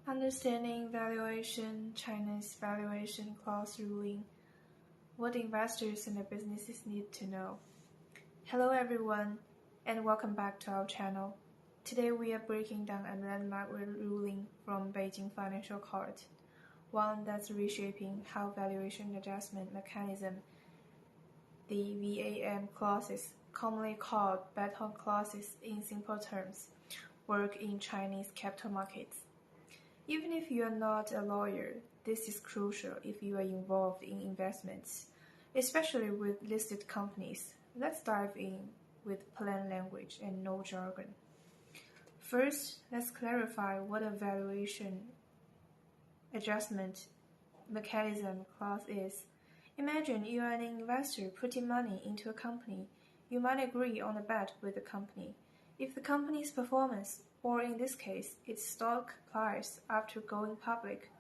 Understanding valuation, China's valuation clause ruling, what investors and businesses need to know. Hello everyone, and welcome back to our channel. Today we are breaking down a landmark ruling from Beijing Financial Court, one that's reshaping how valuation adjustment mechanism, the VAM clauses, commonly called beton clauses in simple terms, work in Chinese capital markets. Even if you are not a lawyer, this is crucial if you are involved in investments, especially with listed companies. Let's dive in with plain language and no jargon. First, let's clarify what a valuation adjustment mechanism clause is. Imagine you are an investor putting money into a company. You might agree on a bet with the company. If the company's performance, or in this case, its stock price after going public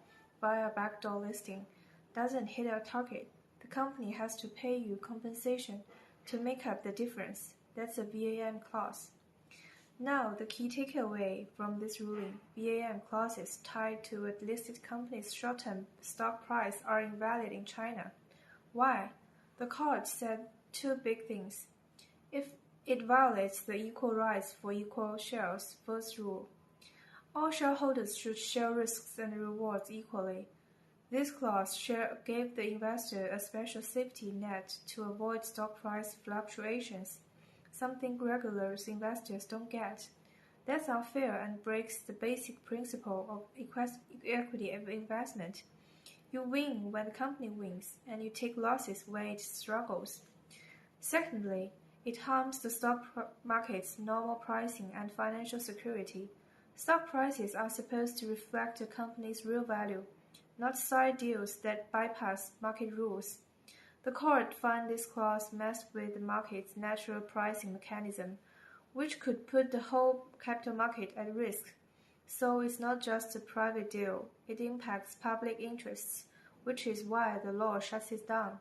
via backdoor listing, doesn't hit a target, the company has to pay you compensation to make up the difference. That's a VAM clause. Now, the key takeaway from this ruling, VAM clauses tied to a listed company's short-term stock price are invalid in China. Why? The court said two big things. If it violates the equal rights for equal shares first rule. All shareholders should share risks and rewards equally. This clause gave the investor a special safety net to avoid stock price fluctuations, something regular investors don't get. That's unfair and breaks the basic principle of equity of investment. You win when the company wins, and you take losses when it struggles. Secondly, it harms the stock market's normal pricing and financial security. Stock prices are supposed to reflect a company's real value, not side deals that bypass market rules. The court found this clause messed with the market's natural pricing mechanism, which could put the whole capital market at risk. So it's not just a private deal, it impacts public interests, which is why the law shuts it down.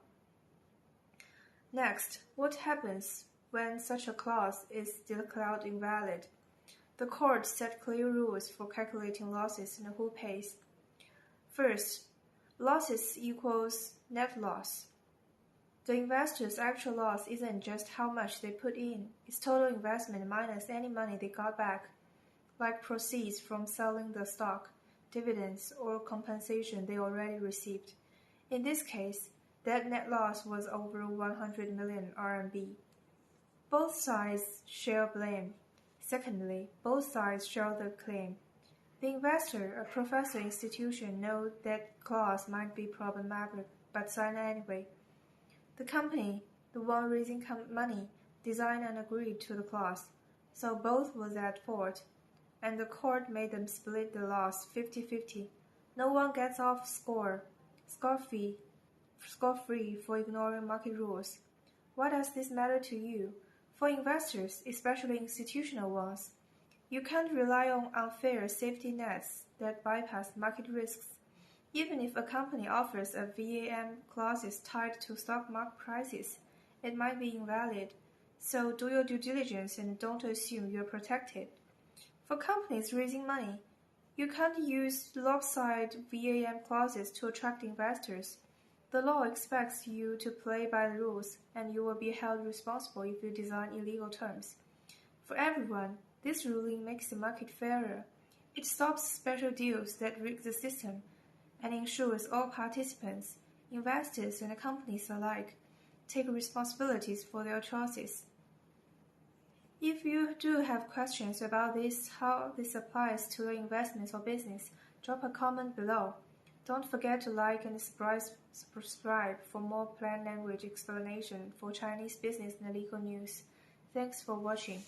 Next, what happens when such a clause is declared invalid? The court set clear rules for calculating losses and who pays. First, losses equals net loss. The investor's actual loss isn't just how much they put in, it's total investment minus any money they got back, like proceeds from selling the stock, dividends, or compensation they already received. In this case, that net loss was over 100 million RMB. Both sides share blame. Secondly, both sides share the claim. The investor, a professor institution, knows that clause might be problematic, but signed anyway. The company, the one raising money, designed and agreed to the clause, so both was at fault, and the court made them split the loss 50-50. No one gets off scot-free for ignoring market rules. Why does this matter to you? For investors, especially institutional ones, you can't rely on unfair safety nets that bypass market risks. Even if a company offers a VAM clauses tied to stock market prices, it might be invalid. So do your due diligence and don't assume you're protected. For companies raising money, you can't use lopsided VAM clauses to attract investors. The law expects you to play by the rules, and you will be held responsible if you design illegal terms. For everyone, this ruling makes the market fairer. It stops special deals that rig the system, and ensures all participants, investors and companies alike, take responsibilities for their choices. If you do have questions about this, how this applies to your investments or business, drop a comment below. Don't forget to like and subscribe for more plain language explanation for Chinese business and legal news. Thanks for watching.